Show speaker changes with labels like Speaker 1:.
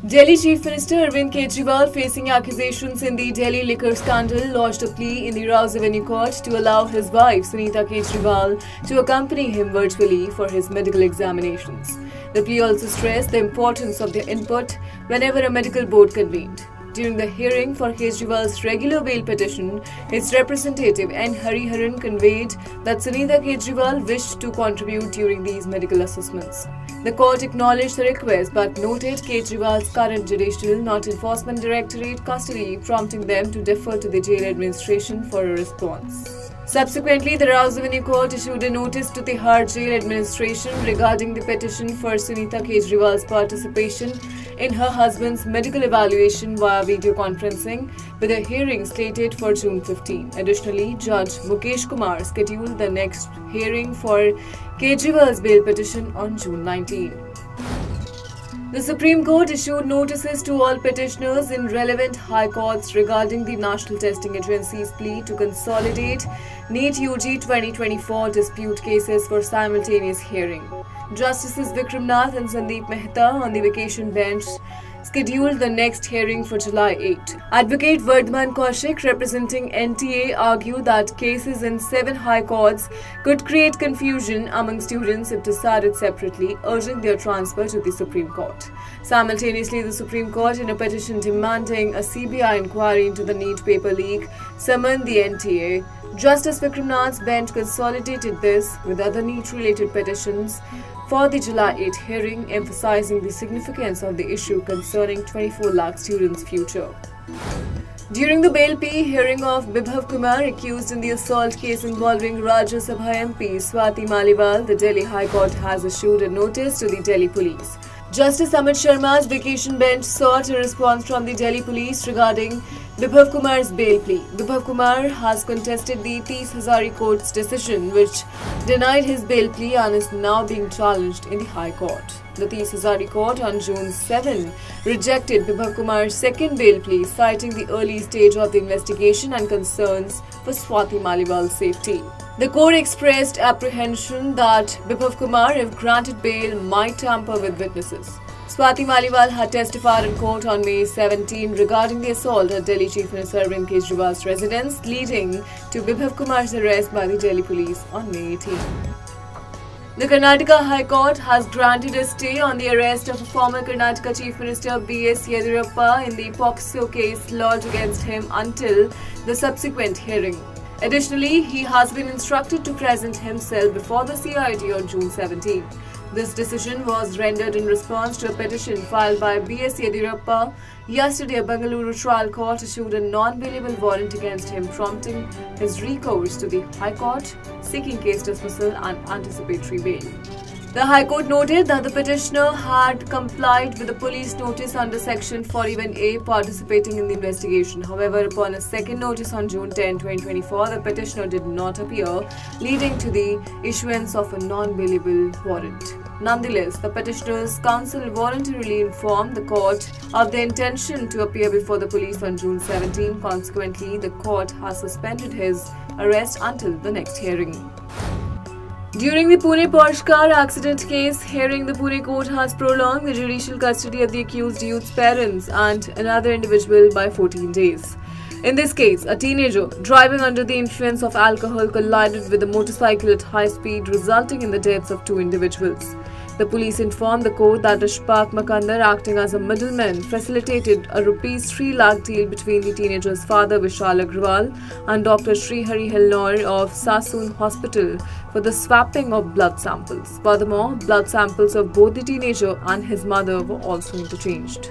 Speaker 1: Delhi Chief Minister Arvind Kejriwal, facing accusations in the Delhi liquor scandal, lodged a plea in the Rouse Avenue Court to allow his wife Sunita Kejriwal to accompany him virtually for his medical examinations. The plea also stressed the importance of their input whenever a medical board convened. During the hearing for Kejriwal's regular bail petition, his representative N. Hariharan conveyed that Sunita Kejriwal wished to contribute during these medical assessments. The court acknowledged the request but noted Kejriwal's current Judicial Not Enforcement Directorate custody, prompting them to defer to the jail administration for a response. Subsequently, the Rouse Avenue Court issued a notice to Tihar Jail Administration regarding the petition for Sunita Kejriwal's participation in her husband's medical evaluation via video conferencing, with a hearing slated for June 15. Additionally, Judge Mukesh Kumar scheduled the next hearing for Kejriwal's bail petition on June 19. The Supreme Court issued notices to all petitioners in relevant high courts regarding the National Testing Agency's plea to consolidate NEET UG 2024 dispute cases for simultaneous hearing. Justices Vikram Nath and Sandeep Mehta on the vacation bench scheduled the next hearing for July 8. Advocate Vardhaman Kaushik, representing NTA, argued that cases in 7 high courts could create confusion among students if decided separately, urging their transfer to the Supreme Court. Simultaneously, the Supreme Court, in a petition demanding a CBI inquiry into the NEET paper leak, summoned the NTA. Justice Vikram Nath's bench consolidated this with other NEET-related petitions for the July 8 hearing, emphasizing the significance of the issue concerning 24 lakh students' future. During the bail plea hearing of Bibhav Kumar, accused in the assault case involving Rajya Sabha MP Swati Maliwal, the Delhi High Court has issued a notice to the Delhi Police. Justice Amit Sharma's vacation bench sought a response from the Delhi Police regarding Bibhav Kumar's bail plea. Bibhav Kumar has contested the Tees Hazari Court's decision, which denied his bail plea and is now being challenged in the High Court. The Tees Hazari Court on June 7 rejected Bibhav Kumar's second bail plea, citing the early stage of the investigation and concerns for Swati Maliwal's safety. The court expressed apprehension that Bibhav Kumar, if granted bail, might tamper with witnesses. Swati Maliwal had testified in court on May 17 regarding the assault at Delhi Chief Minister Arvind Kejriwal's residence, leading to Bibhav Kumar's arrest by the Delhi Police on May 18. The Karnataka High Court has granted a stay on the arrest of former Karnataka Chief Minister B.S. Yediyurappa in the POCSO case lodged against him until the subsequent hearing. Additionally, he has been instructed to present himself before the CID on June 17. This decision was rendered in response to a petition filed by B.S. Yediyurappa. Yesterday, a Bengaluru trial court issued a non-bailable warrant against him, prompting his recourse to the High Court, seeking case dismissal and anticipatory bail. The High Court noted that the petitioner had complied with the police notice under Section 41A, participating in the investigation. However, upon a second notice on June 10, 2024, the petitioner did not appear, leading to the issuance of a non-bailable warrant. Nonetheless, the petitioner's counsel voluntarily informed the court of their intention to appear before the police on June 17. Consequently, the court has suspended his arrest until the next hearing. During the Pune Porsche car accident case hearing, the Pune court has prolonged the judicial custody of the accused youth's parents and another individual by 14 days. In this case, a teenager driving under the influence of alcohol collided with a motorcycle at high speed, resulting in the deaths of 2 individuals. The police informed the court that Ashfaq Makandar, acting as a middleman, facilitated a ₹3 lakh deal between the teenager's father Vishal Agrawal and Dr. Srihari Helnor of Sassoon Hospital for the swapping of blood samples. Furthermore, blood samples of both the teenager and his mother were also interchanged.